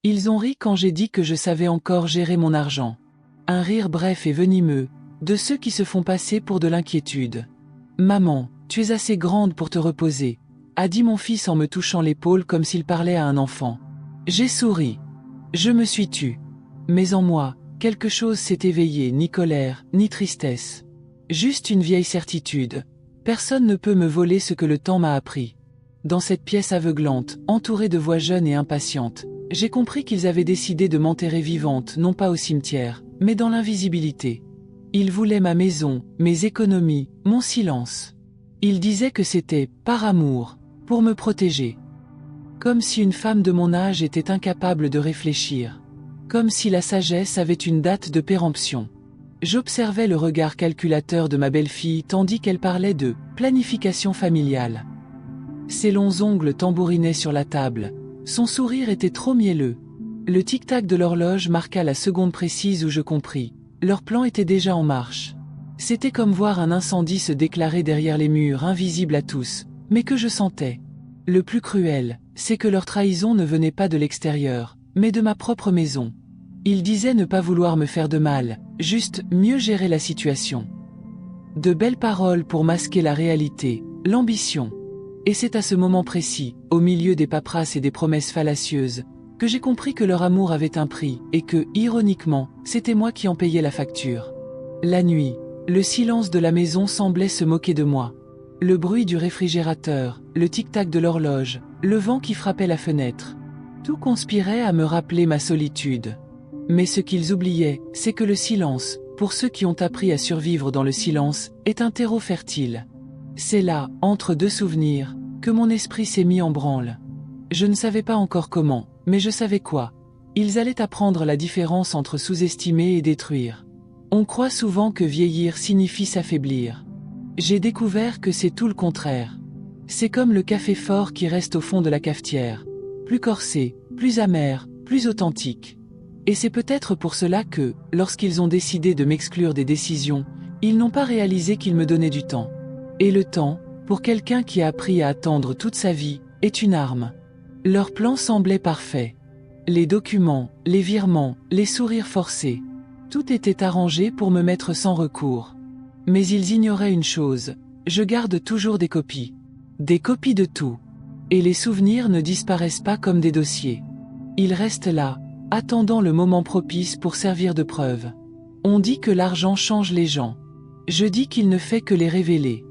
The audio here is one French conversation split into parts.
Ils ont ri quand j'ai dit que je savais encore gérer mon argent. Un rire bref et venimeux, de ceux qui se font passer pour de l'inquiétude. « Maman, tu es assez grande pour te reposer », a dit mon fils en me touchant l'épaule comme s'il parlait à un enfant. J'ai souri. Je me suis tue. Mais en moi, quelque chose s'est éveillé, ni colère, ni tristesse. Juste une vieille certitude. Personne ne peut me voler ce que le temps m'a appris. Dans cette pièce aveuglante, entourée de voix jeunes et impatientes, j'ai compris qu'ils avaient décidé de m'enterrer vivante, non pas au cimetière, mais dans l'invisibilité. Ils voulaient ma maison, mes économies, mon silence. Ils disaient que c'était, par amour, pour me protéger. Comme si une femme de mon âge était incapable de réfléchir. Comme si la sagesse avait une date de péremption. J'observais le regard calculateur de ma belle-fille tandis qu'elle parlait de planification familiale. Ses longs ongles tambourinaient sur la table. Son sourire était trop mielleux. Le tic-tac de l'horloge marqua la seconde précise où je compris. Leur plan était déjà en marche. C'était comme voir un incendie se déclarer derrière les murs, invisible à tous, mais que je sentais. Le plus cruel, c'est que leur trahison ne venait pas de l'extérieur, mais de ma propre maison. Ils disaient ne pas vouloir me faire de mal, juste mieux gérer la situation. De belles paroles pour masquer la réalité, l'ambition. Et c'est à ce moment précis, au milieu des paperasses et des promesses fallacieuses, que j'ai compris que leur amour avait un prix, et que, ironiquement, c'était moi qui en payais la facture. La nuit, le silence de la maison semblait se moquer de moi. Le bruit du réfrigérateur, le tic-tac de l'horloge, le vent qui frappait la fenêtre. Tout conspirait à me rappeler ma solitude. Mais ce qu'ils oubliaient, c'est que le silence, pour ceux qui ont appris à survivre dans le silence, est un terreau fertile. C'est là, entre deux souvenirs, que mon esprit s'est mis en branle. Je ne savais pas encore comment, mais je savais quoi. Ils allaient apprendre la différence entre sous-estimer et détruire. On croit souvent que vieillir signifie s'affaiblir. J'ai découvert que c'est tout le contraire. C'est comme le café fort qui reste au fond de la cafetière. Plus corsé, plus amer, plus authentique. Et c'est peut-être pour cela que, lorsqu'ils ont décidé de m'exclure des décisions, ils n'ont pas réalisé qu'ils me donnaient du temps. Et le temps, pour quelqu'un qui a appris à attendre toute sa vie, est une arme. Leur plan semblait parfait. Les documents, les virements, les sourires forcés. Tout était arrangé pour me mettre sans recours. Mais ils ignoraient une chose, je garde toujours des copies. Des copies de tout. Et les souvenirs ne disparaissent pas comme des dossiers. Ils restent là, attendant le moment propice pour servir de preuve. On dit que l'argent change les gens. Je dis qu'il ne fait que les révéler.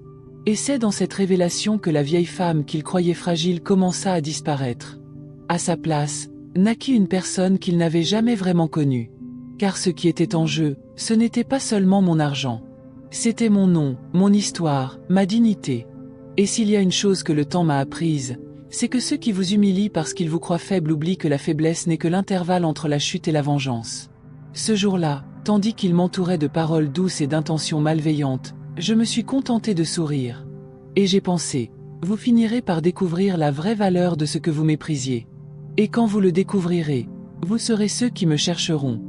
Et c'est dans cette révélation que la vieille femme qu'ils croyaient fragile commença à disparaître. À sa place, naquit une personne qu'ils n'avaient jamais vraiment connue. Car ce qui était en jeu, ce n'était pas seulement mon argent. C'était mon nom, mon histoire, ma dignité. Et s'il y a une chose que le temps m'a apprise, c'est que ceux qui vous humilient parce qu'ils vous croient faible oublient que la faiblesse n'est que l'intervalle entre la chute et la vengeance. Ce jour-là, tandis qu'ils m'entouraient de paroles douces et d'intentions malveillantes, je me suis contenté de sourire. Et j'ai pensé, vous finirez par découvrir la vraie valeur de ce que vous méprisiez. Et quand vous le découvrirez, vous serez ceux qui me chercheront.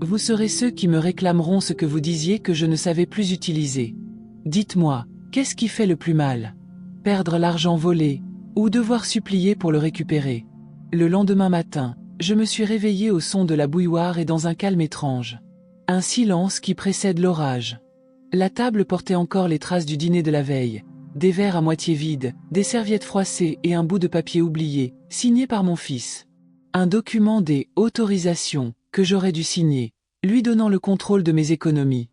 Vous serez ceux qui me réclameront ce que vous disiez que je ne savais plus utiliser. Dites-moi, qu'est-ce qui fait le plus mal? Perdre l'argent volé, ou devoir supplier pour le récupérer? Le lendemain matin, je me suis réveillé au son de la bouilloire et dans un calme étrange. Un silence qui précède l'orage. La table portait encore les traces du dîner de la veille. Des verres à moitié vides, des serviettes froissées et un bout de papier oublié, signé par mon fils. Un document des autorisations que j'aurais dû signer, lui donnant le contrôle de mes économies.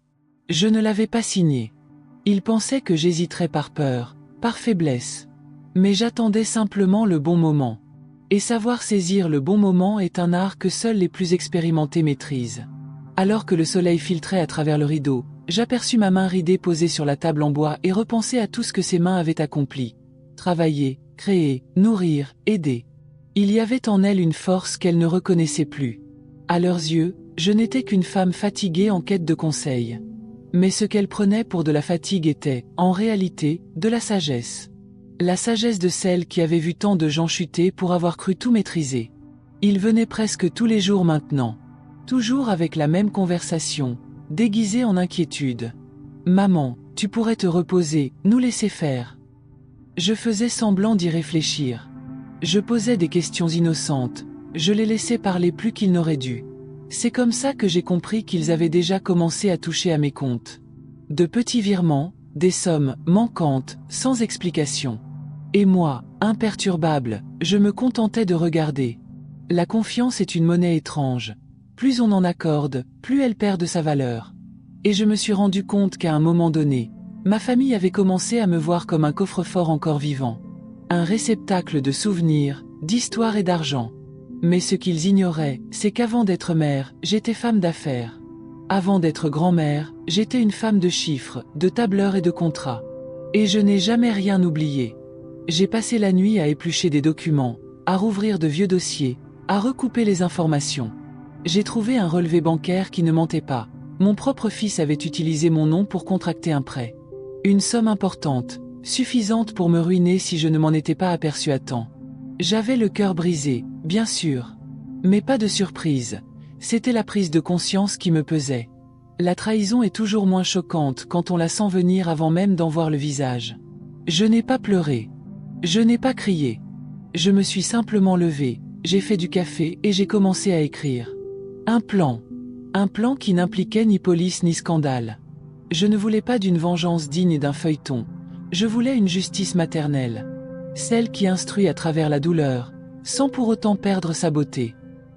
Je ne l'avais pas signé. Il pensait que j'hésiterais par peur, par faiblesse. Mais j'attendais simplement le bon moment. Et savoir saisir le bon moment est un art que seuls les plus expérimentés maîtrisent. Alors que le soleil filtrait à travers le rideau, j'aperçus ma main ridée posée sur la table en bois et repensai à tout ce que ses mains avaient accompli. Travailler, créer, nourrir, aider. Il y avait en elle une force qu'elle ne reconnaissait plus. À leurs yeux, je n'étais qu'une femme fatiguée en quête de conseils. Mais ce qu'elle prenait pour de la fatigue était, en réalité, de la sagesse. La sagesse de celle qui avait vu tant de gens chuter pour avoir cru tout maîtriser. Ils venaient presque tous les jours maintenant. Toujours avec la même conversation, déguisée en inquiétude. « Maman, tu pourrais te reposer, nous laisser faire. » Je faisais semblant d'y réfléchir. Je posais des questions innocentes. Je les laissais parler plus qu'ils n'auraient dû. C'est comme ça que j'ai compris qu'ils avaient déjà commencé à toucher à mes comptes. De petits virements, des sommes manquantes, sans explication. Et moi, imperturbable, je me contentais de regarder. La confiance est une monnaie étrange. Plus on en accorde, plus elle perd de sa valeur. Et je me suis rendu compte qu'à un moment donné, ma famille avait commencé à me voir comme un coffre-fort encore vivant. Un réceptacle de souvenirs, d'histoires et d'argent. Mais ce qu'ils ignoraient, c'est qu'avant d'être mère, j'étais femme d'affaires. Avant d'être grand-mère, j'étais une femme de chiffres, de tableurs et de contrats. Et je n'ai jamais rien oublié. J'ai passé la nuit à éplucher des documents, à rouvrir de vieux dossiers, à recouper les informations. J'ai trouvé un relevé bancaire qui ne mentait pas. Mon propre fils avait utilisé mon nom pour contracter un prêt. Une somme importante, suffisante pour me ruiner si je ne m'en étais pas aperçu à temps. J'avais le cœur brisé, bien sûr. Mais pas de surprise. C'était la prise de conscience qui me pesait. La trahison est toujours moins choquante quand on la sent venir avant même d'en voir le visage. Je n'ai pas pleuré. Je n'ai pas crié. Je me suis simplement levé, j'ai fait du café et j'ai commencé à écrire. Un plan. Un plan qui n'impliquait ni police ni scandale. Je ne voulais pas d'une vengeance digne d'un feuilleton. Je voulais une justice maternelle. Celle qui instruit à travers la douleur, sans pour autant perdre sa beauté.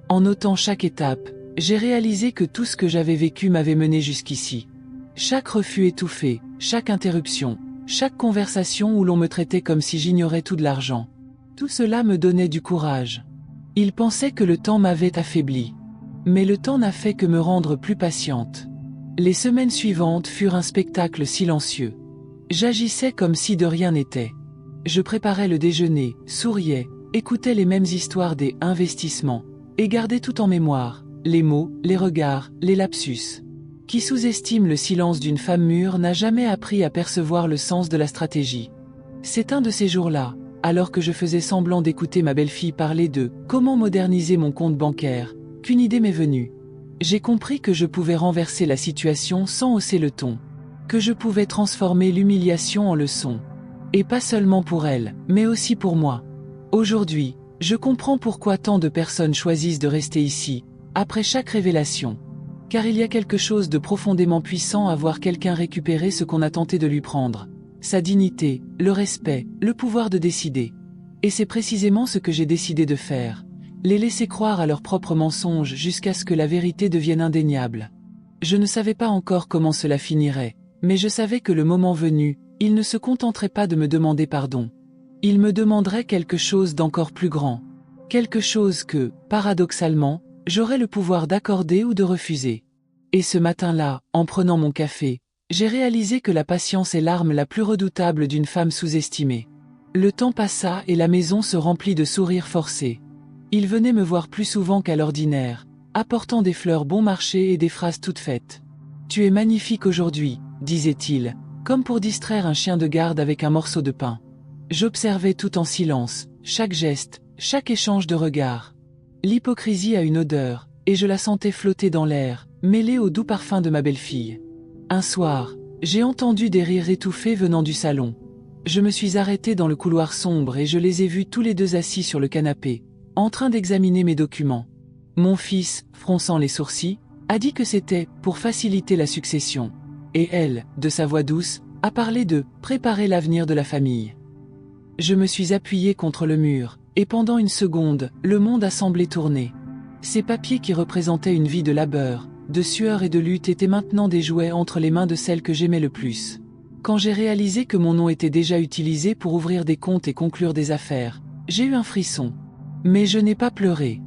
En notant chaque étape, j'ai réalisé que tout ce que j'avais vécu m'avait mené jusqu'ici. Chaque refus étouffé, chaque interruption, chaque conversation où l'on me traitait comme si j'ignorais tout de l'argent. Tout cela me donnait du courage. Il pensait que le temps m'avait affaibli. Mais le temps n'a fait que me rendre plus patiente. Les semaines suivantes furent un spectacle silencieux. J'agissais comme si de rien n'était. Je préparais le déjeuner, souriais, écoutais les mêmes histoires des investissements, et gardais tout en mémoire, les mots, les regards, les lapsus. Qui sous-estime le silence d'une femme mûre n'a jamais appris à percevoir le sens de la stratégie. C'est un de ces jours-là, alors que je faisais semblant d'écouter ma belle-fille parler de « comment moderniser mon compte bancaire », qu'une idée m'est venue. J'ai compris que je pouvais renverser la situation sans hausser le ton. Que je pouvais transformer l'humiliation en leçon. Et pas seulement pour elle, mais aussi pour moi. Aujourd'hui, je comprends pourquoi tant de personnes choisissent de rester ici, après chaque révélation. Car il y a quelque chose de profondément puissant à voir quelqu'un récupérer ce qu'on a tenté de lui prendre. Sa dignité, le respect, le pouvoir de décider. Et c'est précisément ce que j'ai décidé de faire. Les laisser croire à leurs propres mensonges jusqu'à ce que la vérité devienne indéniable. Je ne savais pas encore comment cela finirait, mais je savais que le moment venu, il ne se contenterait pas de me demander pardon. Il me demanderait quelque chose d'encore plus grand. Quelque chose que, paradoxalement, j'aurais le pouvoir d'accorder ou de refuser. Et ce matin-là, en prenant mon café, j'ai réalisé que la patience est l'arme la plus redoutable d'une femme sous-estimée. Le temps passa et la maison se remplit de sourires forcés. Il venait me voir plus souvent qu'à l'ordinaire, apportant des fleurs bon marché et des phrases toutes faites. « Tu es magnifique aujourd'hui », disait-il, comme pour distraire un chien de garde avec un morceau de pain. J'observais tout en silence, chaque geste, chaque échange de regards. L'hypocrisie a une odeur, et je la sentais flotter dans l'air, mêlée au doux parfum de ma belle-fille. Un soir, j'ai entendu des rires étouffés venant du salon. Je me suis arrêté dans le couloir sombre et je les ai vus tous les deux assis sur le canapé, en train d'examiner mes documents. Mon fils, fronçant les sourcils, a dit que c'était pour faciliter la succession. Et elle, de sa voix douce, a parlé de préparer l'avenir de la famille. Je me suis appuyé contre le mur, et pendant une seconde, le monde a semblé tourner. Ces papiers qui représentaient une vie de labeur, de sueur et de lutte étaient maintenant des jouets entre les mains de celle que j'aimais le plus. Quand j'ai réalisé que mon nom était déjà utilisé pour ouvrir des comptes et conclure des affaires, j'ai eu un frisson. Mais je n'ai pas pleuré.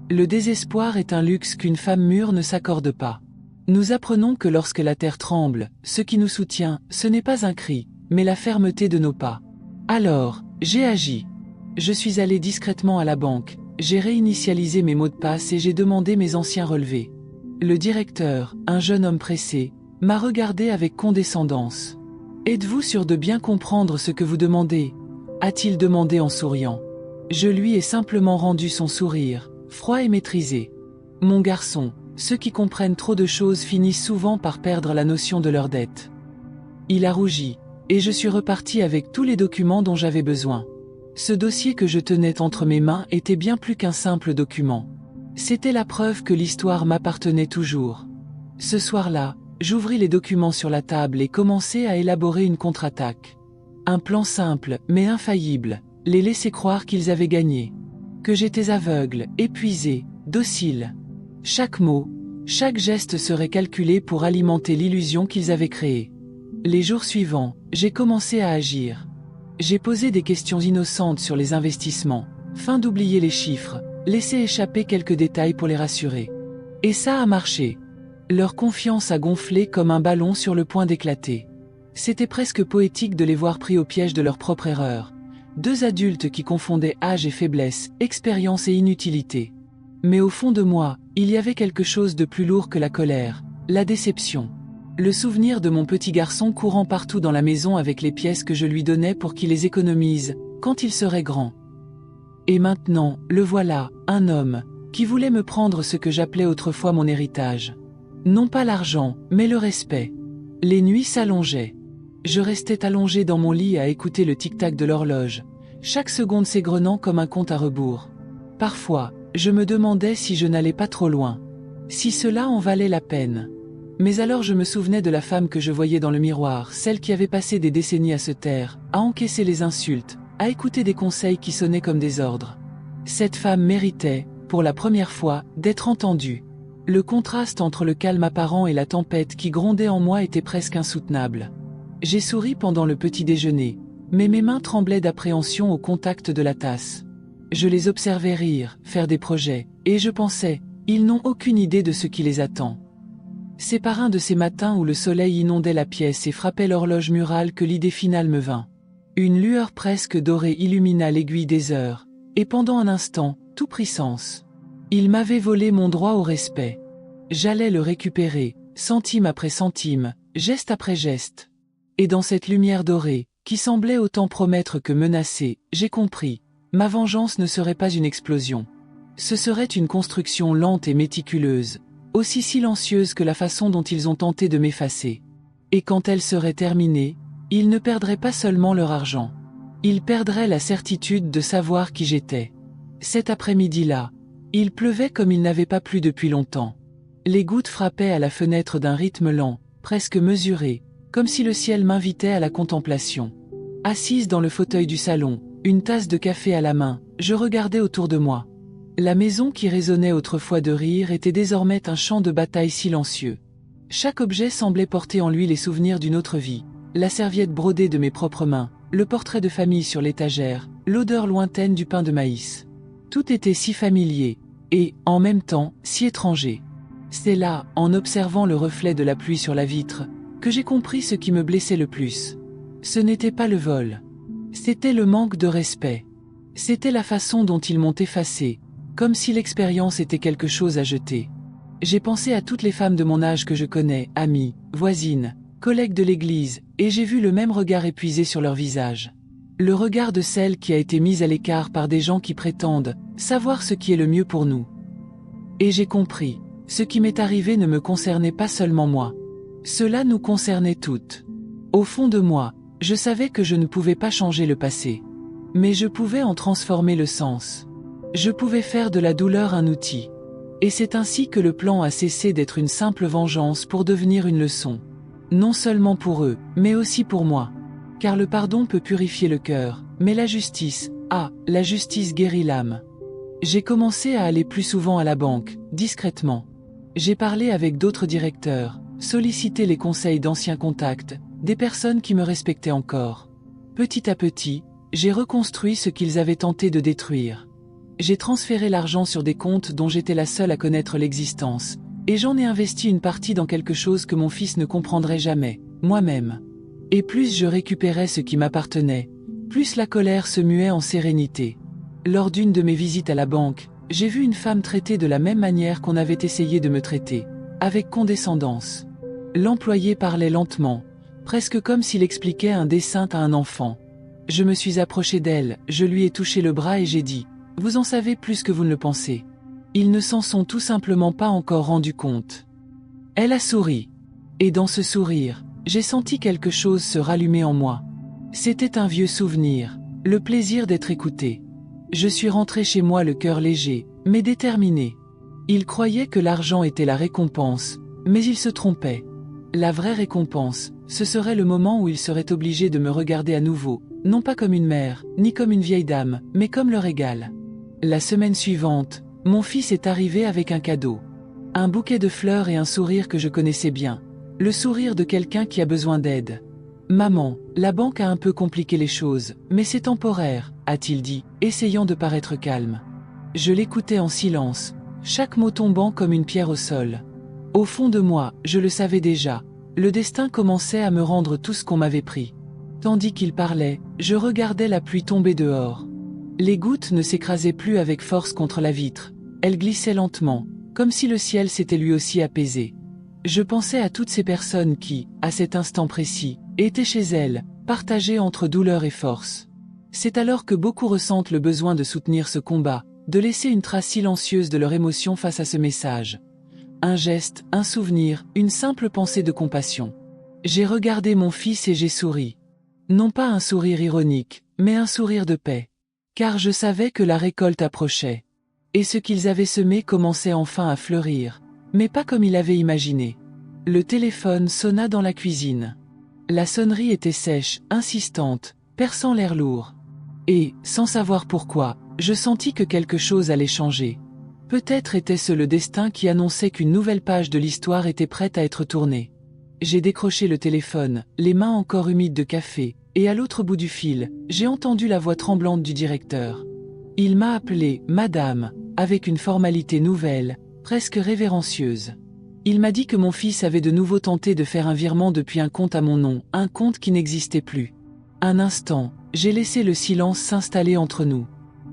Le désespoir est un luxe qu'une femme mûre ne s'accorde pas. Nous apprenons que lorsque la terre tremble, ce qui nous soutient, ce n'est pas un cri, mais la fermeté de nos pas. Alors, j'ai agi. Je suis allé discrètement à la banque, j'ai réinitialisé mes mots de passe et j'ai demandé mes anciens relevés. Le directeur, un jeune homme pressé, m'a regardé avec condescendance. « Êtes-vous sûr de bien comprendre ce que vous demandez ?» a-t-il demandé en souriant. Je lui ai simplement rendu son sourire, froid et maîtrisé. « Mon garçon, ceux qui comprennent trop de choses finissent souvent par perdre la notion de leur dette. » Il a rougi, et je suis reparti avec tous les documents dont j'avais besoin. Ce dossier que je tenais entre mes mains était bien plus qu'un simple document. C'était la preuve que l'histoire m'appartenait toujours. Ce soir-là, j'ouvris les documents sur la table et commençai à élaborer une contre-attaque. Un plan simple, mais infaillible, les laisser croire qu'ils avaient gagné. Que j'étais aveugle, épuisé, docile. Chaque mot, chaque geste serait calculé pour alimenter l'illusion qu'ils avaient créée. Les jours suivants, j'ai commencé à agir. J'ai posé des questions innocentes sur les investissements, fin d'oublier les chiffres, laisser échapper quelques détails pour les rassurer. Et ça a marché. Leur confiance a gonflé comme un ballon sur le point d'éclater. C'était presque poétique de les voir pris au piège de leur propre erreur. Deux adultes qui confondaient âge et faiblesse, expérience et inutilité. Mais au fond de moi, il y avait quelque chose de plus lourd que la colère, la déception. Le souvenir de mon petit garçon courant partout dans la maison avec les pièces que je lui donnais pour qu'il les économise, quand il serait grand. Et maintenant, le voilà, un homme, qui voulait me prendre ce que j'appelais autrefois mon héritage. Non pas l'argent, mais le respect. Les nuits s'allongeaient. Je restais allongé dans mon lit à écouter le tic-tac de l'horloge, chaque seconde s'égrenant comme un compte à rebours. Parfois, je me demandais si je n'allais pas trop loin. Si cela en valait la peine. Mais alors je me souvenais de la femme que je voyais dans le miroir, celle qui avait passé des décennies à se taire, à encaisser les insultes, à écouter des conseils qui sonnaient comme des ordres. Cette femme méritait, pour la première fois, d'être entendue. Le contraste entre le calme apparent et la tempête qui grondait en moi était presque insoutenable. J'ai souri pendant le petit déjeuner, mais mes mains tremblaient d'appréhension au contact de la tasse. Je les observais rire, faire des projets, et je pensais, ils n'ont aucune idée de ce qui les attend. C'est par un de ces matins où le soleil inondait la pièce et frappait l'horloge murale que l'idée finale me vint. Une lueur presque dorée illumina l'aiguille des heures, et pendant un instant, tout prit sens. Il m'avait volé mon droit au respect. J'allais le récupérer, centime après centime, geste après geste. Et dans cette lumière dorée, qui semblait autant promettre que menacer, j'ai compris, ma vengeance ne serait pas une explosion. Ce serait une construction lente et méticuleuse, aussi silencieuse que la façon dont ils ont tenté de m'effacer. Et quand elle serait terminée, ils ne perdraient pas seulement leur argent. Ils perdraient la certitude de savoir qui j'étais. Cet après-midi-là, il pleuvait comme il n'avait pas plu depuis longtemps. Les gouttes frappaient à la fenêtre d'un rythme lent, presque mesuré, comme si le ciel m'invitait à la contemplation. Assise dans le fauteuil du salon, une tasse de café à la main, je regardais autour de moi. La maison qui résonnait autrefois de rire était désormais un champ de bataille silencieux. Chaque objet semblait porter en lui les souvenirs d'une autre vie. La serviette brodée de mes propres mains, le portrait de famille sur l'étagère, l'odeur lointaine du pain de maïs. Tout était si familier, et, en même temps, si étranger. C'est là, en observant le reflet de la pluie sur la vitre, que j'ai compris ce qui me blessait le plus. Ce n'était pas le vol. C'était le manque de respect. C'était la façon dont ils m'ont effacé, comme si l'expérience était quelque chose à jeter. J'ai pensé à toutes les femmes de mon âge que je connais, amies, voisines, collègues de l'église, et j'ai vu le même regard épuisé sur leur visage. Le regard de celle qui a été mise à l'écart par des gens qui prétendent savoir ce qui est le mieux pour nous. Et j'ai compris, ce qui m'est arrivé ne me concernait pas seulement moi. Cela nous concernait toutes. Au fond de moi, je savais que je ne pouvais pas changer le passé. Mais je pouvais en transformer le sens. Je pouvais faire de la douleur un outil. Et c'est ainsi que le plan a cessé d'être une simple vengeance pour devenir une leçon. Non seulement pour eux, mais aussi pour moi. Car le pardon peut purifier le cœur, mais la justice guérit l'âme. J'ai commencé à aller plus souvent à la banque, discrètement. J'ai parlé avec d'autres directeurs, sollicité les conseils d'anciens contacts, des personnes qui me respectaient encore. Petit à petit, j'ai reconstruit ce qu'ils avaient tenté de détruire. J'ai transféré l'argent sur des comptes dont j'étais la seule à connaître l'existence, et j'en ai investi une partie dans quelque chose que mon fils ne comprendrait jamais, moi-même. Et plus je récupérais ce qui m'appartenait, plus la colère se muait en sérénité. Lors d'une de mes visites à la banque, j'ai vu une femme traitée de la même manière qu'on avait essayé de me traiter, avec condescendance. L'employé parlait lentement, presque comme s'il expliquait un dessin à un enfant. Je me suis approché d'elle, je lui ai touché le bras et j'ai dit « Vous en savez plus que vous ne le pensez. Ils ne s'en sont tout simplement pas encore rendus compte. » Elle a souri. Et dans ce sourire, j'ai senti quelque chose se rallumer en moi. C'était un vieux souvenir, le plaisir d'être écouté. Je suis rentré chez moi le cœur léger, mais déterminé. Il croyait que l'argent était la récompense, mais il se trompait. La vraie récompense, ce serait le moment où il serait obligé de me regarder à nouveau, non pas comme une mère, ni comme une vieille dame, mais comme leur égale. La semaine suivante, mon fils est arrivé avec un cadeau. Un bouquet de fleurs et un sourire que je connaissais bien. Le sourire de quelqu'un qui a besoin d'aide. « Maman, la banque a un peu compliqué les choses, mais c'est temporaire », a-t-il dit, essayant de paraître calme. Je l'écoutais en silence, chaque mot tombant comme une pierre au sol. Au fond de moi, je le savais déjà, le destin commençait à me rendre tout ce qu'on m'avait pris. Tandis qu'il parlait, je regardais la pluie tomber dehors. Les gouttes ne s'écrasaient plus avec force contre la vitre, elles glissaient lentement, comme si le ciel s'était lui aussi apaisé. Je pensais à toutes ces personnes qui, à cet instant précis, étaient chez elles, partagées entre douleur et force. C'est alors que beaucoup ressentent le besoin de soutenir ce combat, de laisser une trace silencieuse de leur émotion face à ce message. Un geste, un souvenir, une simple pensée de compassion. J'ai regardé mon fils et j'ai souri. Non pas un sourire ironique, mais un sourire de paix. Car je savais que la récolte approchait. Et ce qu'ils avaient semé commençait enfin à fleurir, mais pas comme il avait imaginé. Le téléphone sonna dans la cuisine. La sonnerie était sèche, insistante, perçant l'air lourd. Et, sans savoir pourquoi, je sentis que quelque chose allait changer. Peut-être était-ce le destin qui annonçait qu'une nouvelle page de l'histoire était prête à être tournée. J'ai décroché le téléphone, les mains encore humides de café, et à l'autre bout du fil, j'ai entendu la voix tremblante du directeur. Il m'a appelé « Madame », avec une formalité nouvelle, presque révérencieuse. Il m'a dit que mon fils avait de nouveau tenté de faire un virement depuis un compte à mon nom, un compte qui n'existait plus. Un instant, j'ai laissé le silence s'installer entre nous.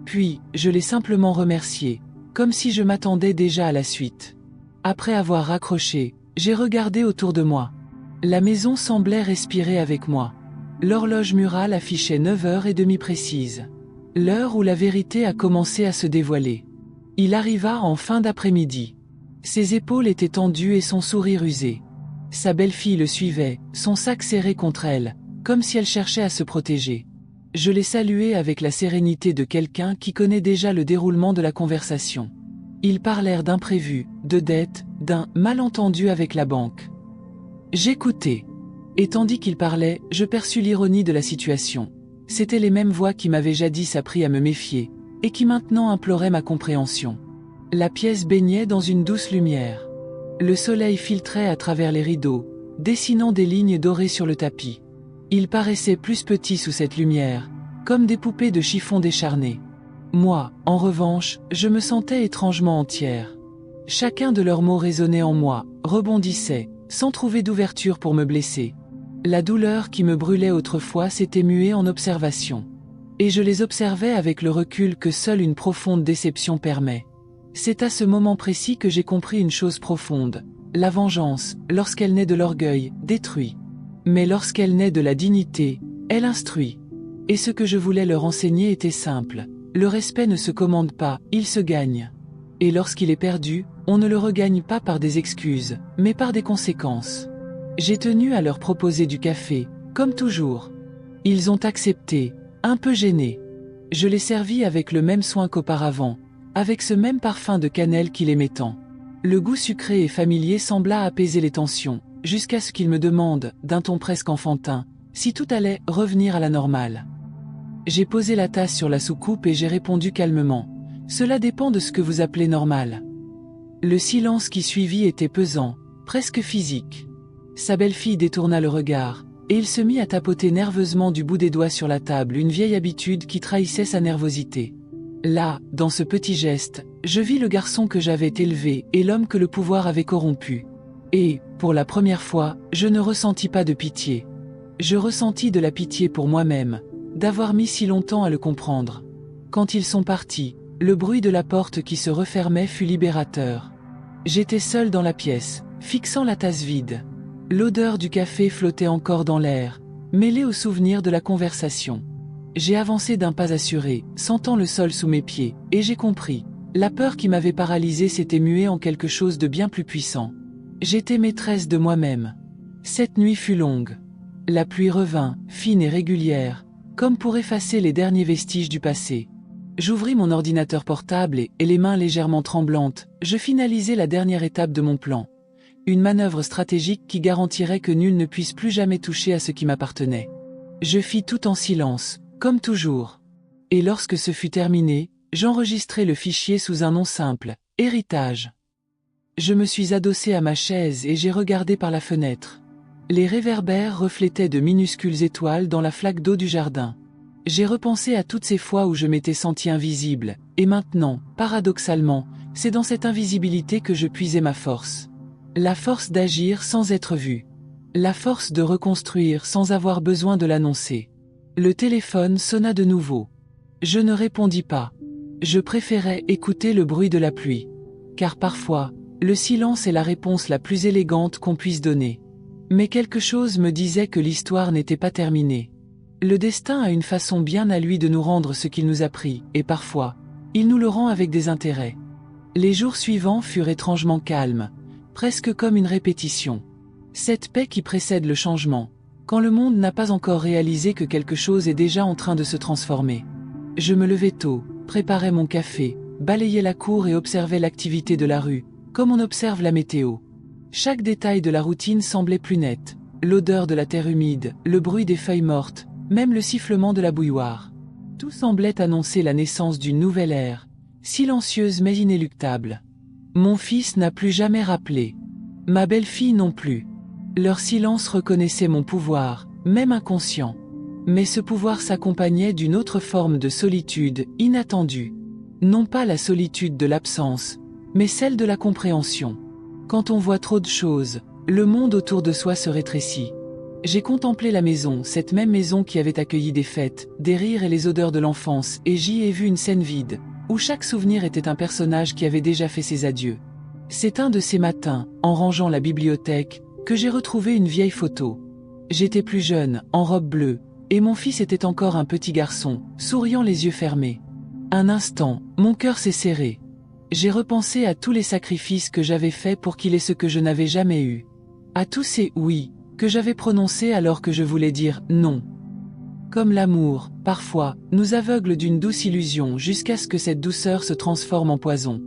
Puis, je l'ai simplement remercié, comme si je m'attendais déjà à la suite. Après avoir raccroché, j'ai regardé autour de moi. La maison semblait respirer avec moi. L'horloge murale affichait 9h30 précise. L'heure où la vérité a commencé à se dévoiler. Il arriva en fin d'après-midi. Ses épaules étaient tendues et son sourire usé. Sa belle-fille le suivait, son sac serré contre elle, comme si elle cherchait à se protéger. Je l'ai salué avec la sérénité de quelqu'un qui connaît déjà le déroulement de la conversation. Ils parlèrent d'imprévus, de dettes, d'un malentendu avec la banque. J'écoutais. Et tandis qu'ils parlaient, je perçus l'ironie de la situation. C'étaient les mêmes voix qui m'avaient jadis appris à me méfier, et qui maintenant imploraient ma compréhension. La pièce baignait dans une douce lumière. Le soleil filtrait à travers les rideaux, dessinant des lignes dorées sur le tapis. Ils paraissaient plus petits sous cette lumière, comme des poupées de chiffon décharnées. Moi, en revanche, je me sentais étrangement entière. Chacun de leurs mots résonnait en moi, rebondissait, sans trouver d'ouverture pour me blesser. La douleur qui me brûlait autrefois s'était muée en observation. Et je les observais avec le recul que seule une profonde déception permet. C'est à ce moment précis que j'ai compris une chose profonde. La vengeance, lorsqu'elle naît de l'orgueil, détruit. Mais lorsqu'elle naît de la dignité, elle instruit. Et ce que je voulais leur enseigner était simple. Le respect ne se commande pas, il se gagne. Et lorsqu'il est perdu, on ne le regagne pas par des excuses, mais par des conséquences. J'ai tenu à leur proposer du café, comme toujours. Ils ont accepté, un peu gênés. Je l'ai servi avec le même soin qu'auparavant, avec ce même parfum de cannelle qu'il aimait tant. Le goût sucré et familier sembla apaiser les tensions, jusqu'à ce qu'il me demande, d'un ton presque enfantin, si tout allait revenir à la normale. J'ai posé la tasse sur la soucoupe et j'ai répondu calmement. Cela dépend de ce que vous appelez normal. Le silence qui suivit était pesant, presque physique. Sa belle-fille détourna le regard, et il se mit à tapoter nerveusement du bout des doigts sur la table, une vieille habitude qui trahissait sa nervosité. Là, dans ce petit geste, je vis le garçon que j'avais élevé et l'homme que le pouvoir avait corrompu. Et, pour la première fois, je ne ressentis pas de pitié. Je ressentis de la pitié pour moi-même, d'avoir mis si longtemps à le comprendre. Quand ils sont partis, le bruit de la porte qui se refermait fut libérateur. J'étais seul dans la pièce, fixant la tasse vide. L'odeur du café flottait encore dans l'air, mêlée au souvenir de la conversation. J'ai avancé d'un pas assuré, sentant le sol sous mes pieds, et j'ai compris. La peur qui m'avait paralysé s'était muée en quelque chose de bien plus puissant. J'étais maîtresse de moi-même. Cette nuit fut longue. La pluie revint, fine et régulière, comme pour effacer les derniers vestiges du passé. J'ouvris mon ordinateur portable et les mains légèrement tremblantes, je finalisai la dernière étape de mon plan. Une manœuvre stratégique qui garantirait que nul ne puisse plus jamais toucher à ce qui m'appartenait. Je fis tout en silence, comme toujours. Et lorsque ce fut terminé, j'enregistrai le fichier sous un nom simple, héritage. Je me suis adossé à ma chaise et j'ai regardé par la fenêtre. Les réverbères reflétaient de minuscules étoiles dans la flaque d'eau du jardin. J'ai repensé à toutes ces fois où je m'étais senti invisible, et maintenant, paradoxalement, c'est dans cette invisibilité que je puisais ma force. La force d'agir sans être vu. La force de reconstruire sans avoir besoin de l'annoncer. Le téléphone sonna de nouveau. Je ne répondis pas. Je préférais écouter le bruit de la pluie. Car parfois, le silence est la réponse la plus élégante qu'on puisse donner. Mais quelque chose me disait que l'histoire n'était pas terminée. Le destin a une façon bien à lui de nous rendre ce qu'il nous a pris, et parfois, il nous le rend avec des intérêts. Les jours suivants furent étrangement calmes, presque comme une répétition. Cette paix qui précède le changement, quand le monde n'a pas encore réalisé que quelque chose est déjà en train de se transformer. Je me levais tôt, préparais mon café, balayais la cour et observais l'activité de la rue, comme on observe la météo. Chaque détail de la routine semblait plus net, l'odeur de la terre humide, le bruit des feuilles mortes, même le sifflement de la bouilloire. Tout semblait annoncer la naissance d'une nouvelle ère, silencieuse mais inéluctable. Mon fils n'a plus jamais rappelé. Ma belle-fille non plus. Leur silence reconnaissait mon pouvoir, même inconscient. Mais ce pouvoir s'accompagnait d'une autre forme de solitude, inattendue. Non pas la solitude de l'absence, mais celle de la compréhension. Quand on voit trop de choses, le monde autour de soi se rétrécit. J'ai contemplé la maison, cette même maison qui avait accueilli des fêtes, des rires et les odeurs de l'enfance, et j'y ai vu une scène vide, où chaque souvenir était un personnage qui avait déjà fait ses adieux. C'est un de ces matins, en rangeant la bibliothèque, que j'ai retrouvé une vieille photo. J'étais plus jeune, en robe bleue, et mon fils était encore un petit garçon, souriant les yeux fermés. Un instant, mon cœur s'est serré. J'ai repensé à tous les sacrifices que j'avais faits pour qu'il ait ce que je n'avais jamais eu. À tous ces « oui » que j'avais prononcés alors que je voulais dire « non ». Comme l'amour, parfois, nous aveugle d'une douce illusion jusqu'à ce que cette douceur se transforme en poison.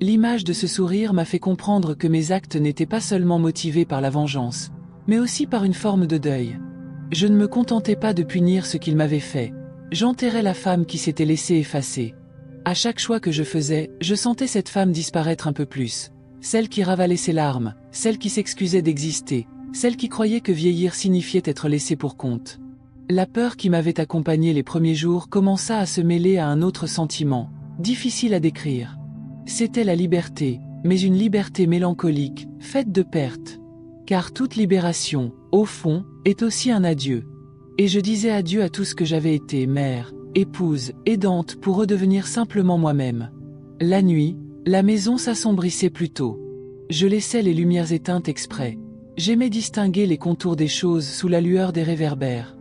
L'image de ce sourire m'a fait comprendre que mes actes n'étaient pas seulement motivés par la vengeance, mais aussi par une forme de deuil. Je ne me contentais pas de punir ce qu'il m'avait fait. J'enterrais la femme qui s'était laissée effacer. À chaque choix que je faisais, je sentais cette femme disparaître un peu plus. Celle qui ravalait ses larmes, celle qui s'excusait d'exister, celle qui croyait que vieillir signifiait être laissée pour compte. La peur qui m'avait accompagné les premiers jours commença à se mêler à un autre sentiment, difficile à décrire. C'était la liberté, mais une liberté mélancolique, faite de pertes. Car toute libération, au fond, est aussi un adieu. Et je disais adieu à tout ce que j'avais été, mère, épouse, aidante pour redevenir simplement moi-même. La nuit, la maison s'assombrissait plus tôt. Je laissais les lumières éteintes exprès. J'aimais distinguer les contours des choses sous la lueur des réverbères.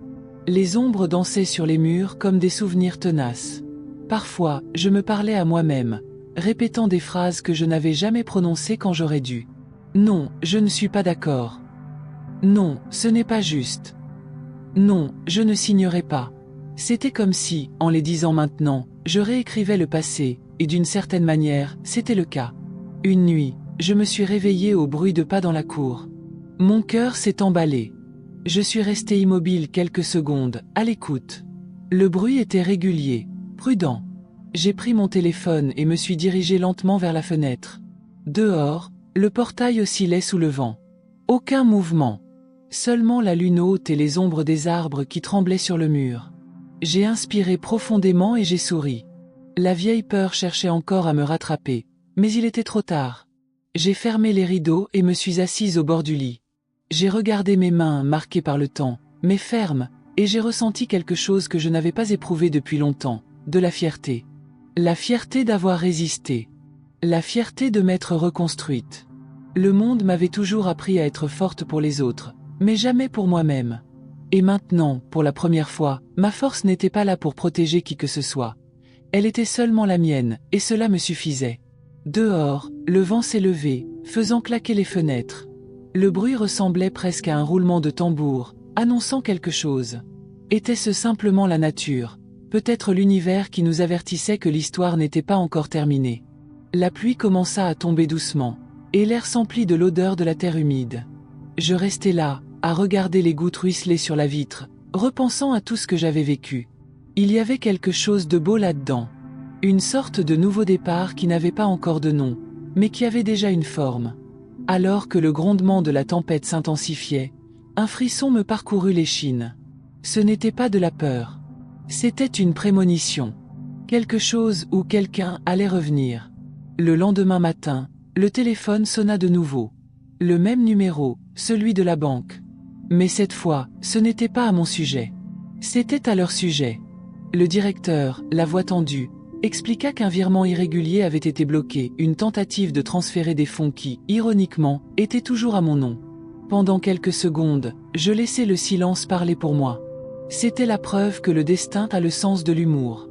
Les ombres dansaient sur les murs comme des souvenirs tenaces. Parfois, je me parlais à moi-même, répétant des phrases que je n'avais jamais prononcées quand j'aurais dû. Non, je ne suis pas d'accord. Non, ce n'est pas juste. Non, je ne signerai pas. C'était comme si, en les disant maintenant, je réécrivais le passé, et d'une certaine manière, c'était le cas. Une nuit, je me suis réveillé au bruit de pas dans la cour. Mon cœur s'est emballé. Je suis resté immobile quelques secondes, à l'écoute. Le bruit était régulier, prudent. J'ai pris mon téléphone et me suis dirigé lentement vers la fenêtre. Dehors, le portail oscillait sous le vent. Aucun mouvement. Seulement la lune haute et les ombres des arbres qui tremblaient sur le mur. J'ai inspiré profondément et j'ai souri. La vieille peur cherchait encore à me rattraper, mais il était trop tard. J'ai fermé les rideaux et me suis assise au bord du lit. J'ai regardé mes mains marquées par le temps, mais fermes, et j'ai ressenti quelque chose que je n'avais pas éprouvé depuis longtemps, de la fierté. La fierté d'avoir résisté. La fierté de m'être reconstruite. Le monde m'avait toujours appris à être forte pour les autres, mais jamais pour moi-même. Et maintenant, pour la première fois, ma force n'était pas là pour protéger qui que ce soit. Elle était seulement la mienne, et cela me suffisait. Dehors, le vent s'est levé, faisant claquer les fenêtres. Le bruit ressemblait presque à un roulement de tambour, annonçant quelque chose. Était-ce simplement la nature, peut-être l'univers qui nous avertissait que l'histoire n'était pas encore terminée? La pluie commença à tomber doucement, et l'air s'emplit de l'odeur de la terre humide. Je restais là, à regarder les gouttes ruisseler sur la vitre, repensant à tout ce que j'avais vécu. Il y avait quelque chose de beau là-dedans. Une sorte de nouveau départ qui n'avait pas encore de nom, mais qui avait déjà une forme. Alors que le grondement de la tempête s'intensifiait, un frisson me parcourut l'échine. Ce n'était pas de la peur. C'était une prémonition. Quelque chose ou quelqu'un allait revenir. Le lendemain matin, le téléphone sonna de nouveau. Le même numéro, celui de la banque. Mais cette fois, ce n'était pas à mon sujet. C'était à leur sujet. Le directeur, la voix tendue, expliqua qu'un virement irrégulier avait été bloqué, une tentative de transférer des fonds qui, ironiquement, étaient toujours à mon nom. Pendant quelques secondes, je laissai le silence parler pour moi. C'était la preuve que le destin a le sens de l'humour.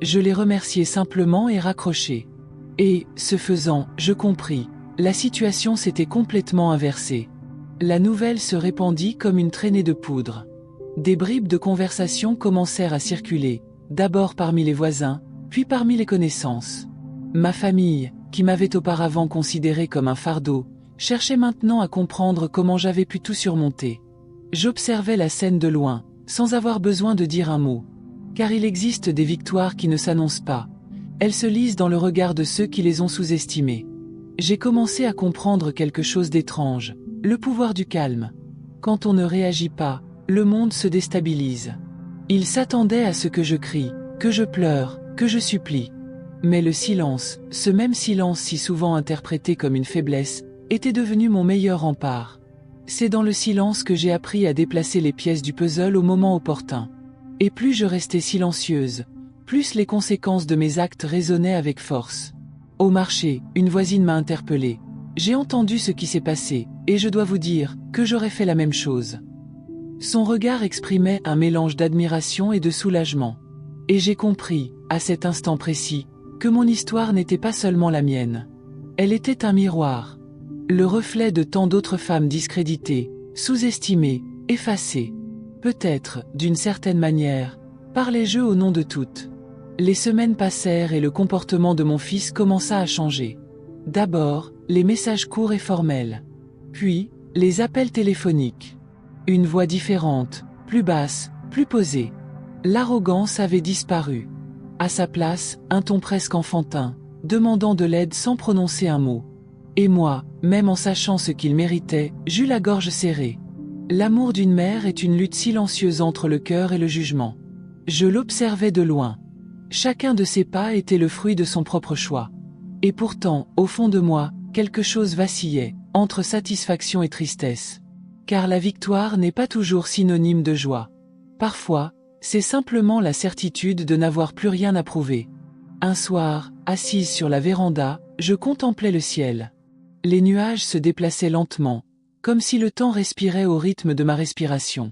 Je les remerciai simplement et raccrochai. Et, ce faisant, je compris, la situation s'était complètement inversée. La nouvelle se répandit comme une traînée de poudre. Des bribes de conversation commencèrent à circuler, d'abord parmi les voisins, puis parmi les connaissances. Ma famille, qui m'avait auparavant considéré comme un fardeau, cherchait maintenant à comprendre comment j'avais pu tout surmonter. J'observais la scène de loin, sans avoir besoin de dire un mot. Car il existe des victoires qui ne s'annoncent pas. Elles se lisent dans le regard de ceux qui les ont sous-estimées. J'ai commencé à comprendre quelque chose d'étrange, le pouvoir du calme. Quand on ne réagit pas, le monde se déstabilise. Il s'attendait à ce que je crie, que je pleure, que je supplie. Mais le silence, ce même silence si souvent interprété comme une faiblesse, était devenu mon meilleur rempart. C'est dans le silence que j'ai appris à déplacer les pièces du puzzle au moment opportun. Et plus je restais silencieuse, plus les conséquences de mes actes résonnaient avec force. Au marché, une voisine m'a interpellée. J'ai entendu ce qui s'est passé, et je dois vous dire que j'aurais fait la même chose. Son regard exprimait un mélange d'admiration et de soulagement. Et j'ai compris, à cet instant précis, que mon histoire n'était pas seulement la mienne. Elle était un miroir. Le reflet de tant d'autres femmes discréditées, sous-estimées, effacées. Peut-être, d'une certaine manière, parlais-je au nom de toutes. Les semaines passèrent et le comportement de mon fils commença à changer. D'abord, les messages courts et formels. Puis, les appels téléphoniques. Une voix différente, plus basse, plus posée. L'arrogance avait disparu. À sa place, un ton presque enfantin, demandant de l'aide sans prononcer un mot. Et moi, même en sachant ce qu'il méritait, j'eus la gorge serrée. L'amour d'une mère est une lutte silencieuse entre le cœur et le jugement. Je l'observais de loin. Chacun de ses pas était le fruit de son propre choix. Et pourtant, au fond de moi, quelque chose vacillait, entre satisfaction et tristesse. Car la victoire n'est pas toujours synonyme de joie. Parfois, c'est simplement la certitude de n'avoir plus rien à prouver. Un soir, assise sur la véranda, je contemplais le ciel. Les nuages se déplaçaient lentement, comme si le temps respirait au rythme de ma respiration.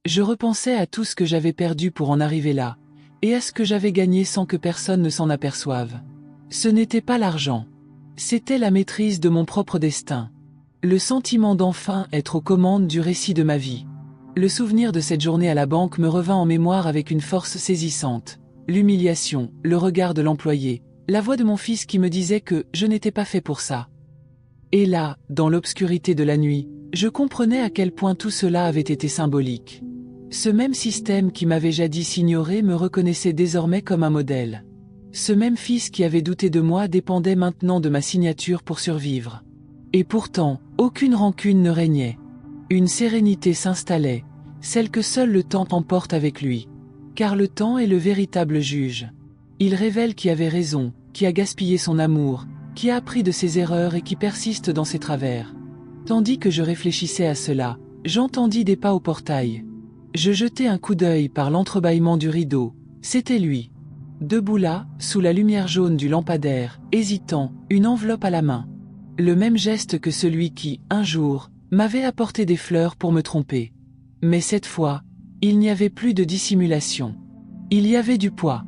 Je repensais à tout ce que j'avais perdu pour en arriver là, et à ce que j'avais gagné sans que personne ne s'en aperçoive. Ce n'était pas l'argent. C'était la maîtrise de mon propre destin. Le sentiment d'enfin être aux commandes du récit de ma vie. Le souvenir de cette journée à la banque me revint en mémoire avec une force saisissante. L'humiliation, le regard de l'employé, la voix de mon fils qui me disait que je n'étais pas fait pour ça. Et là, dans l'obscurité de la nuit, je comprenais à quel point tout cela avait été symbolique. Ce même système qui m'avait jadis ignoré me reconnaissait désormais comme un modèle. Ce même fils qui avait douté de moi dépendait maintenant de ma signature pour survivre. Et pourtant, aucune rancune ne régnait. Une sérénité s'installait, celle que seul le temps emporte avec lui. Car le temps est le véritable juge. Il révèle qui avait raison, qui a gaspillé son amour, qui a appris de ses erreurs et qui persiste dans ses travers. Tandis que je réfléchissais à cela, j'entendis des pas au portail. Je jetai un coup d'œil par l'entrebâillement du rideau. C'était lui. Debout là, sous la lumière jaune du lampadaire, hésitant, une enveloppe à la main. Le même geste que celui qui, un jour, m'avait apporté des fleurs pour me tromper. Mais cette fois, il n'y avait plus de dissimulation. Il y avait du poids,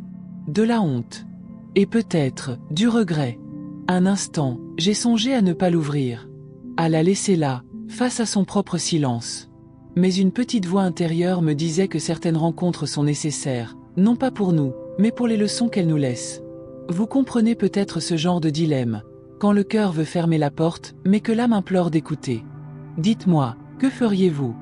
de la honte, et peut-être, du regret. Un instant, j'ai songé à ne pas l'ouvrir, à la laisser là, face à son propre silence. Mais une petite voix intérieure me disait que certaines rencontres sont nécessaires, non pas pour nous, mais pour les leçons qu'elles nous laissent. Vous comprenez peut-être ce genre de dilemme, quand le cœur veut fermer la porte, mais que l'âme implore d'écouter. Dites-moi, que feriez-vous?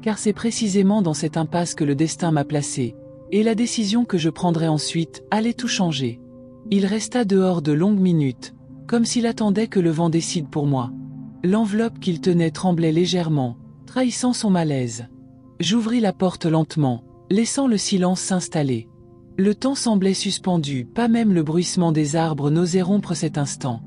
Car c'est précisément dans cette impasse que le destin m'a placé, et la décision que je prendrais ensuite allait tout changer. Il resta dehors de longues minutes, comme s'il attendait que le vent décide pour moi. L'enveloppe qu'il tenait tremblait légèrement, trahissant son malaise. J'ouvris la porte lentement, laissant le silence s'installer. Le temps semblait suspendu, pas même le bruissement des arbres n'osait rompre cet instant.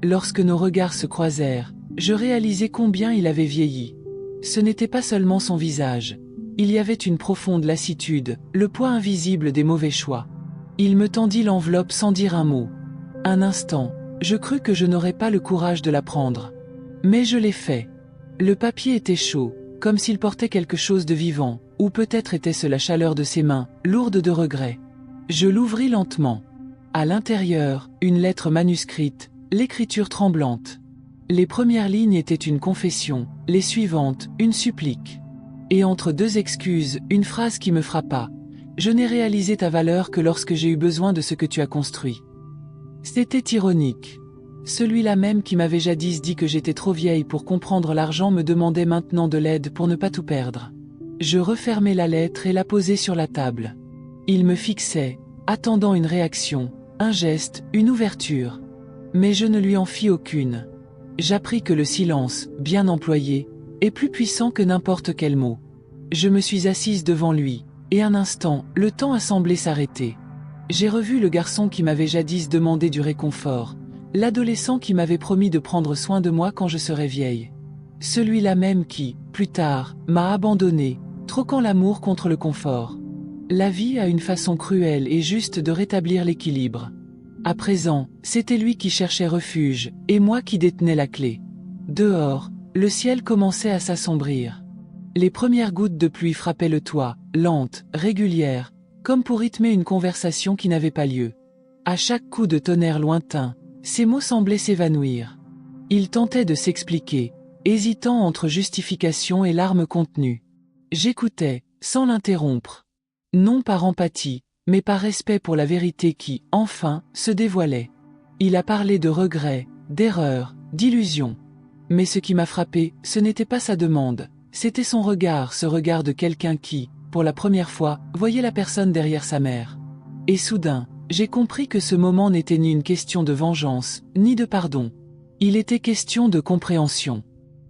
Lorsque nos regards se croisèrent, je réalisai combien il avait vieilli. Ce n'était pas seulement son visage. Il y avait une profonde lassitude, le poids invisible des mauvais choix. Il me tendit l'enveloppe sans dire un mot. Un instant, je crus que je n'aurais pas le courage de la prendre. Mais je l'ai fait. Le papier était chaud, comme s'il portait quelque chose de vivant, ou peut-être était-ce la chaleur de ses mains, lourde de regrets. Je l'ouvris lentement. À l'intérieur, une lettre manuscrite, l'écriture tremblante. Les premières lignes étaient une confession, les suivantes, une supplique. Et entre deux excuses, une phrase qui me frappa. Je n'ai réalisé ta valeur que lorsque j'ai eu besoin de ce que tu as construit. C'était ironique. Celui-là même qui m'avait jadis dit que j'étais trop vieille pour comprendre l'argent me demandait maintenant de l'aide pour ne pas tout perdre. Je refermai la lettre et la posai sur la table. Il me fixait, attendant une réaction, un geste, une ouverture. Mais je ne lui en fis aucune. J'appris que le silence, bien employé, est plus puissant que n'importe quel mot. Je me suis assise devant lui, et un instant, le temps a semblé s'arrêter. J'ai revu le garçon qui m'avait jadis demandé du réconfort, l'adolescent qui m'avait promis de prendre soin de moi quand je serais vieille. Celui-là même qui, plus tard, m'a abandonné, troquant l'amour contre le confort. La vie a une façon cruelle et juste de rétablir l'équilibre. À présent, c'était lui qui cherchait refuge, et moi qui détenais la clé. Dehors, le ciel commençait à s'assombrir. Les premières gouttes de pluie frappaient le toit, lentes, régulières, comme pour rythmer une conversation qui n'avait pas lieu. À chaque coup de tonnerre lointain, ses mots semblaient s'évanouir. Il tentait de s'expliquer, hésitant entre justification et larmes contenues. J'écoutais, sans l'interrompre. Non par empathie, mais par respect pour la vérité qui, enfin, se dévoilait. Il a parlé de regrets, d'erreurs, d'illusions. Mais ce qui m'a frappé, ce n'était pas sa demande, c'était son regard, ce regard de quelqu'un qui, pour la première fois, voyait la personne derrière sa mère. Et soudain, j'ai compris que ce moment n'était ni une question de vengeance, ni de pardon. Il était question de compréhension.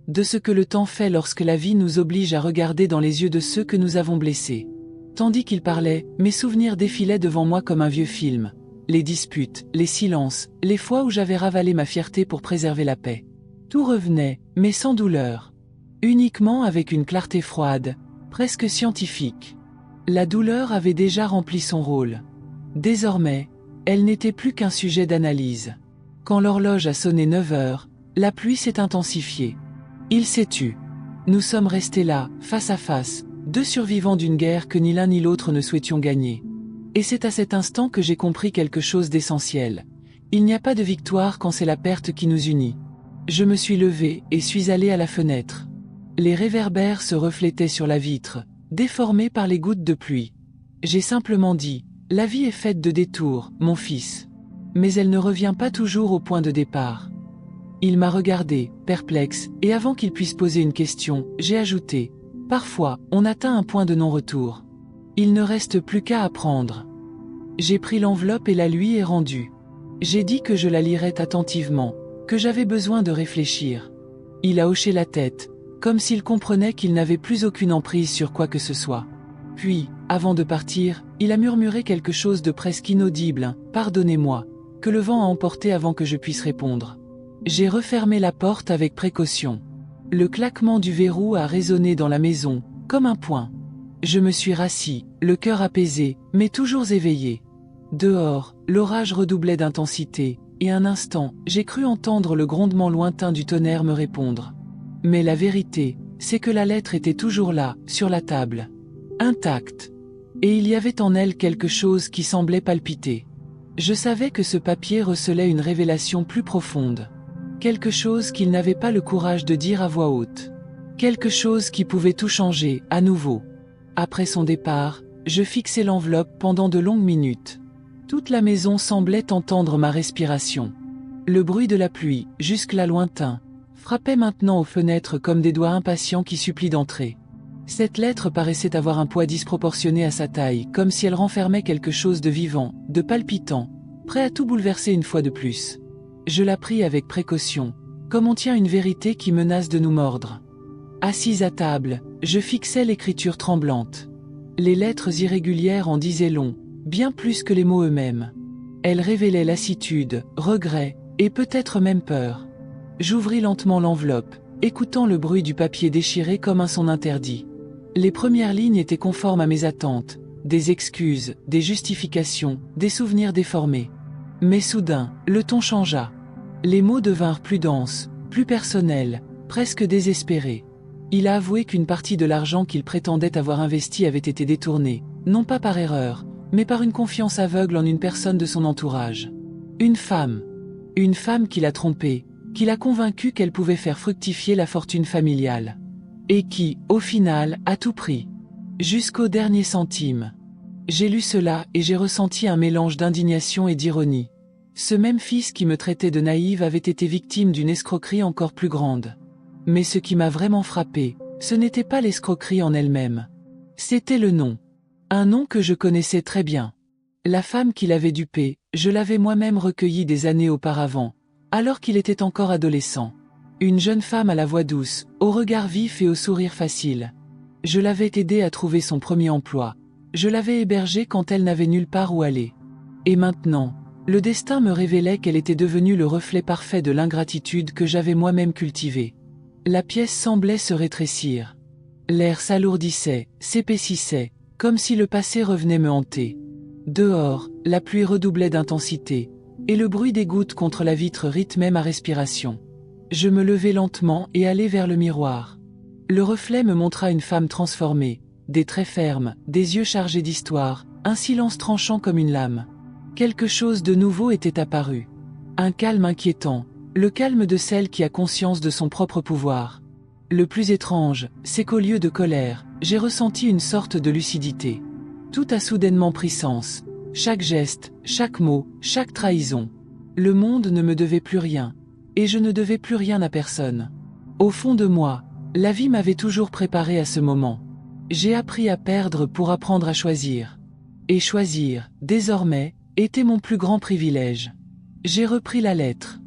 De ce que le temps fait lorsque la vie nous oblige à regarder dans les yeux de ceux que nous avons blessés. Tandis qu'il parlait, mes souvenirs défilaient devant moi comme un vieux film. Les disputes, les silences, les fois où j'avais ravalé ma fierté pour préserver la paix. Tout revenait, mais sans douleur. Uniquement avec une clarté froide, presque scientifique. La douleur avait déjà rempli son rôle. Désormais, elle n'était plus qu'un sujet d'analyse. Quand l'horloge a sonné 9 heures, la pluie s'est intensifiée. Il s'est tu. Nous sommes restés là, face à face, deux survivants d'une guerre que ni l'un ni l'autre ne souhaitions gagner. Et c'est à cet instant que j'ai compris quelque chose d'essentiel. Il n'y a pas de victoire quand c'est la perte qui nous unit. Je me suis levé et suis allé à la fenêtre. Les réverbères se reflétaient sur la vitre, déformés par les gouttes de pluie. J'ai simplement dit, la vie est faite de détours, mon fils. Mais elle ne revient pas toujours au point de départ. Il m'a regardé, perplexe, et avant qu'il puisse poser une question, j'ai ajouté, parfois, on atteint un point de non-retour. Il ne reste plus qu'à apprendre. J'ai pris l'enveloppe et la lui ai rendue. J'ai dit que je la lirais attentivement, que j'avais besoin de réfléchir. Il a hoché la tête, comme s'il comprenait qu'il n'avait plus aucune emprise sur quoi que ce soit. Puis, avant de partir, il a murmuré quelque chose de presque inaudible, « Pardonnez-moi », que le vent a emporté avant que je puisse répondre. J'ai refermé la porte avec précaution. Le claquement du verrou a résonné dans la maison, comme un poing. Je me suis rassis, le cœur apaisé, mais toujours éveillé. Dehors, l'orage redoublait d'intensité, et un instant, j'ai cru entendre le grondement lointain du tonnerre me répondre. Mais la vérité, c'est que la lettre était toujours là, sur la table. Intacte. Et il y avait en elle quelque chose qui semblait palpiter. Je savais que ce papier recelait une révélation plus profonde. Quelque chose qu'il n'avait pas le courage de dire à voix haute. Quelque chose qui pouvait tout changer, à nouveau. Après son départ, je fixai l'enveloppe pendant de longues minutes. Toute la maison semblait entendre ma respiration. Le bruit de la pluie, jusque-là lointain, frappait maintenant aux fenêtres comme des doigts impatients qui supplient d'entrer. Cette lettre paraissait avoir un poids disproportionné à sa taille, comme si elle renfermait quelque chose de vivant, de palpitant, prêt à tout bouleverser une fois de plus. Je la pris avec précaution, comme on tient une vérité qui menace de nous mordre. Assise à table, je fixais l'écriture tremblante. Les lettres irrégulières en disaient long, bien plus que les mots eux-mêmes. Elles révélaient lassitude, regret, et peut-être même peur. J'ouvris lentement l'enveloppe, écoutant le bruit du papier déchiré comme un son interdit. Les premières lignes étaient conformes à mes attentes, des excuses, des justifications, des souvenirs déformés. Mais soudain, le ton changea. Les mots devinrent plus denses, plus personnels, presque désespérés. Il a avoué qu'une partie de l'argent qu'il prétendait avoir investi avait été détournée, non pas par erreur, mais par une confiance aveugle en une personne de son entourage. Une femme qui l'a trompé, qui l'a convaincu qu'elle pouvait faire fructifier la fortune familiale. Et qui, au final, a tout pris. Jusqu'au dernier centime. J'ai lu cela et j'ai ressenti un mélange d'indignation et d'ironie. Ce même fils qui me traitait de naïve avait été victime d'une escroquerie encore plus grande. Mais ce qui m'a vraiment frappé, ce n'était pas l'escroquerie en elle-même. C'était le nom. Un nom que je connaissais très bien. La femme qui l'avait dupé, je l'avais moi-même recueillie des années auparavant, alors qu'il était encore adolescent. Une jeune femme à la voix douce, au regard vif et au sourire facile. Je l'avais aidée à trouver son premier emploi. Je l'avais hébergée quand elle n'avait nulle part où aller. Et maintenant, le destin me révélait qu'elle était devenue le reflet parfait de l'ingratitude que j'avais moi-même cultivée. La pièce semblait se rétrécir. L'air s'alourdissait, s'épaississait, comme si le passé revenait me hanter. Dehors, la pluie redoublait d'intensité, et le bruit des gouttes contre la vitre rythmait ma respiration. Je me levai lentement et allai vers le miroir. Le reflet me montra une femme transformée, des traits fermes, des yeux chargés d'histoire, un silence tranchant comme une lame. Quelque chose de nouveau était apparu. Un calme inquiétant, le calme de celle qui a conscience de son propre pouvoir. Le plus étrange, c'est qu'au lieu de colère, j'ai ressenti une sorte de lucidité. Tout a soudainement pris sens. Chaque geste, chaque mot, chaque trahison. Le monde ne me devait plus rien. Et je ne devais plus rien à personne. Au fond de moi, la vie m'avait toujours préparé à ce moment. J'ai appris à perdre pour apprendre à choisir. Et choisir, désormais, était mon plus grand privilège. J'ai repris la lettre.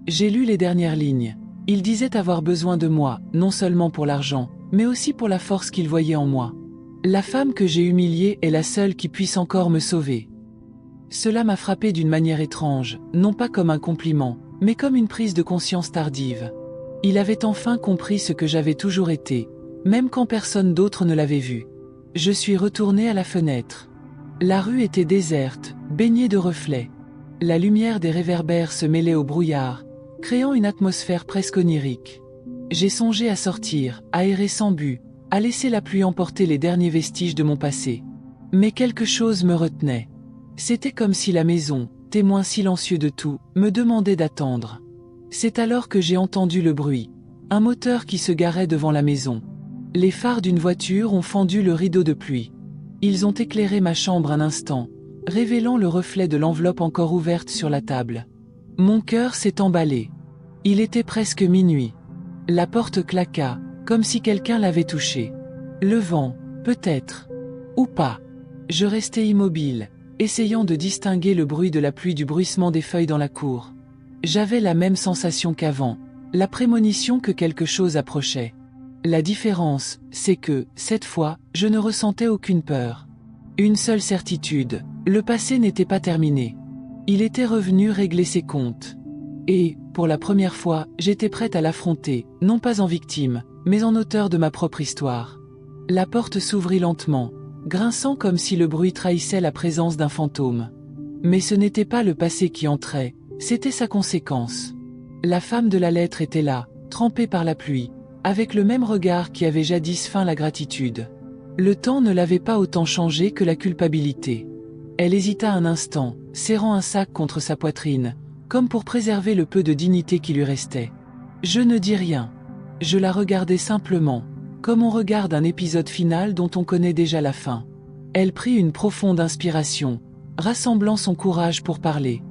J'ai lu les dernières lignes. Il disait avoir besoin de moi, non seulement pour l'argent, mais aussi pour la force qu'il voyait en moi. La femme que j'ai humiliée est la seule qui puisse encore me sauver. Cela m'a frappé d'une manière étrange, non pas comme un compliment, mais comme une prise de conscience tardive. Il avait enfin compris ce que j'avais toujours été, même quand personne d'autre ne l'avait vu. Je suis retourné à la fenêtre. La rue était déserte, baignée de reflets. La lumière des réverbères se mêlait au brouillard, créant une atmosphère presque onirique. J'ai songé à sortir, à errer sans but, à laisser la pluie emporter les derniers vestiges de mon passé. Mais quelque chose me retenait. C'était comme si la maison, témoin silencieux de tout, me demandait d'attendre. C'est alors que j'ai entendu le bruit. Un moteur qui se garait devant la maison. Les phares d'une voiture ont fendu le rideau de pluie. Ils ont éclairé ma chambre un instant, révélant le reflet de l'enveloppe encore ouverte sur la table. Mon cœur s'est emballé. Il était presque minuit. La porte claqua, comme si quelqu'un l'avait touchée. Le vent, peut-être. Ou pas. Je restai immobile, essayant de distinguer le bruit de la pluie du bruissement des feuilles dans la cour. J'avais la même sensation qu'avant, la prémonition que quelque chose approchait. La différence, c'est que, cette fois, je ne ressentais aucune peur. Une seule certitude, le passé n'était pas terminé. Il était revenu régler ses comptes. Et, pour la première fois, j'étais prête à l'affronter, non pas en victime, mais en auteur de ma propre histoire. La porte s'ouvrit lentement, grinçant comme si le bruit trahissait la présence d'un fantôme. Mais ce n'était pas le passé qui entrait, c'était sa conséquence. La femme de la lettre était là, trempée par la pluie, avec le même regard qui avait jadis feint la gratitude. Le temps ne l'avait pas autant changé que la culpabilité. Elle hésita un instant, serrant un sac contre sa poitrine, comme pour préserver le peu de dignité qui lui restait. Je ne dis rien. Je la regardais simplement, comme on regarde un épisode final dont on connaît déjà la fin. Elle prit une profonde inspiration, rassemblant son courage pour parler.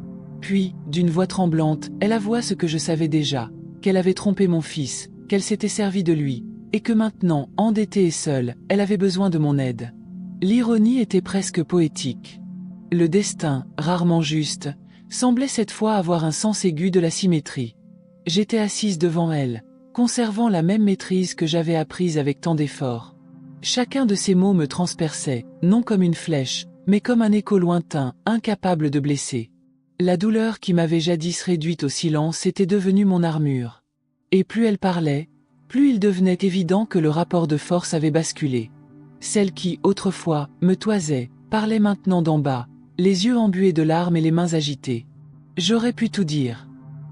Puis, d'une voix tremblante, elle avoua ce que je savais déjà, qu'elle avait trompé mon fils, qu'elle s'était servie de lui, et que maintenant, endettée et seule, elle avait besoin de mon aide. L'ironie était presque poétique. Le destin, rarement juste, semblait cette fois avoir un sens aigu de la symétrie. J'étais assise devant elle, conservant la même maîtrise que j'avais apprise avec tant d'efforts. Chacun de ces mots me transperçait, non comme une flèche, mais comme un écho lointain, incapable de blesser. La douleur qui m'avait jadis réduite au silence était devenue mon armure. Et plus elle parlait, plus il devenait évident que le rapport de force avait basculé. Celle qui, autrefois, me toisait, parlait maintenant d'en bas, les yeux embués de larmes et les mains agitées. J'aurais pu tout dire.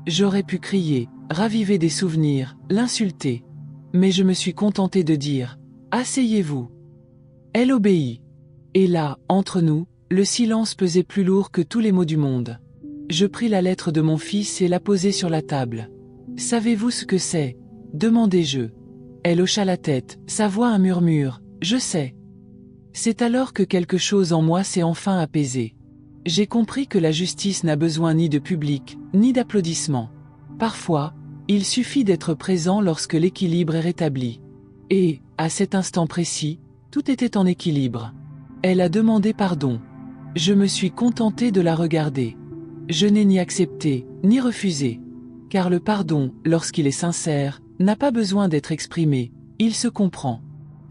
J'aurais pu crier, raviver des souvenirs, l'insulter. Mais je me suis contenté de dire « Asseyez-vous ». Elle obéit. Et là, entre nous, le silence pesait plus lourd que tous les mots du monde. Je pris la lettre de mon fils et la posai sur la table. « Savez-vous ce que c'est » demandai-je. Elle hocha la tête, sa voix un murmure. « Je sais ». C'est alors que quelque chose en moi s'est enfin apaisé. J'ai compris que la justice n'a besoin ni de public, ni d'applaudissements. Parfois, il suffit d'être présent lorsque l'équilibre est rétabli. Et, à cet instant précis, tout était en équilibre. Elle a demandé pardon. Je me suis contenté de la regarder. Je n'ai ni accepté, ni refusé. Car le pardon, lorsqu'il est sincère, n'a pas besoin d'être exprimé, il se comprend.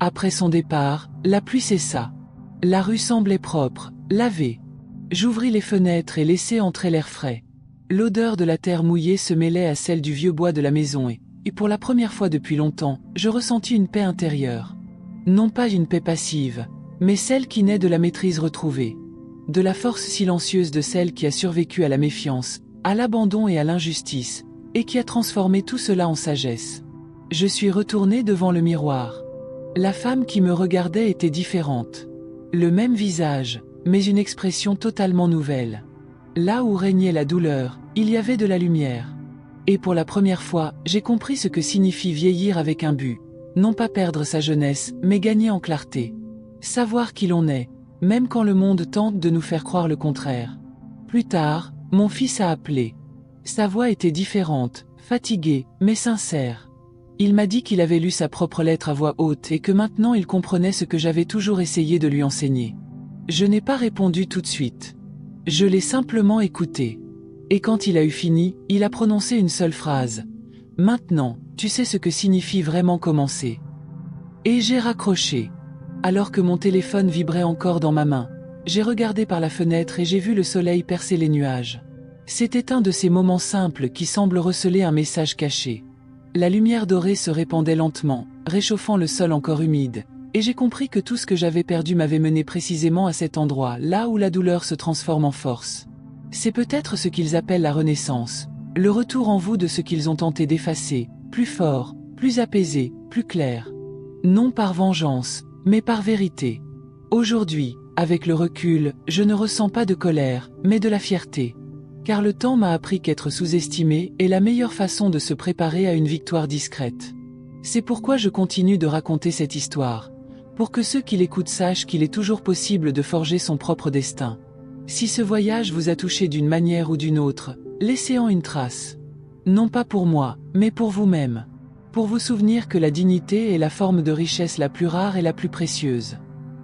Après son départ, la pluie cessa. La rue semblait propre, lavée. J'ouvris les fenêtres et laissai entrer l'air frais. L'odeur de la terre mouillée se mêlait à celle du vieux bois de la maison et pour la première fois depuis longtemps, je ressentis une paix intérieure. Non pas une paix passive, mais celle qui naît de la maîtrise retrouvée. De la force silencieuse de celle qui a survécu à la méfiance, à l'abandon et à l'injustice, et qui a transformé tout cela en sagesse. Je suis retourné devant le miroir. La femme qui me regardait était différente. Le même visage, mais une expression totalement nouvelle. Là où régnait la douleur, il y avait de la lumière. Et pour la première fois, j'ai compris ce que signifie vieillir avec un but. Non pas perdre sa jeunesse, mais gagner en clarté. Savoir qui l'on est, même quand le monde tente de nous faire croire le contraire. Plus tard, mon fils a appelé. Sa voix était différente, fatiguée, mais sincère. Il m'a dit qu'il avait lu sa propre lettre à voix haute et que maintenant il comprenait ce que j'avais toujours essayé de lui enseigner. Je n'ai pas répondu tout de suite. Je l'ai simplement écouté. Et quand il a eu fini, il a prononcé une seule phrase. « Maintenant, tu sais ce que signifie vraiment commencer. » Et j'ai raccroché. Alors que mon téléphone vibrait encore dans ma main, j'ai regardé par la fenêtre et j'ai vu le soleil percer les nuages. C'était un de ces moments simples qui semblent receler un message caché. La lumière dorée se répandait lentement, réchauffant le sol encore humide, et j'ai compris que tout ce que j'avais perdu m'avait mené précisément à cet endroit, là où la douleur se transforme en force. C'est peut-être ce qu'ils appellent la renaissance, le retour en vous de ce qu'ils ont tenté d'effacer, plus fort, plus apaisé, plus clair. Non par vengeance, mais par vérité. Aujourd'hui, avec le recul, je ne ressens pas de colère, mais de la fierté. Car le temps m'a appris qu'être sous-estimé est la meilleure façon de se préparer à une victoire discrète. C'est pourquoi je continue de raconter cette histoire, pour que ceux qui l'écoutent sachent qu'il est toujours possible de forger son propre destin. Si ce voyage vous a touché d'une manière ou d'une autre, laissez-en une trace. Non pas pour moi, mais pour vous-même. Pour vous souvenir que la dignité est la forme de richesse la plus rare et la plus précieuse.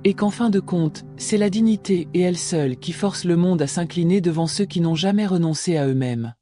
Et qu'en fin de compte, c'est la dignité et elle seule qui force le monde à s'incliner devant ceux qui n'ont jamais renoncé à eux-mêmes.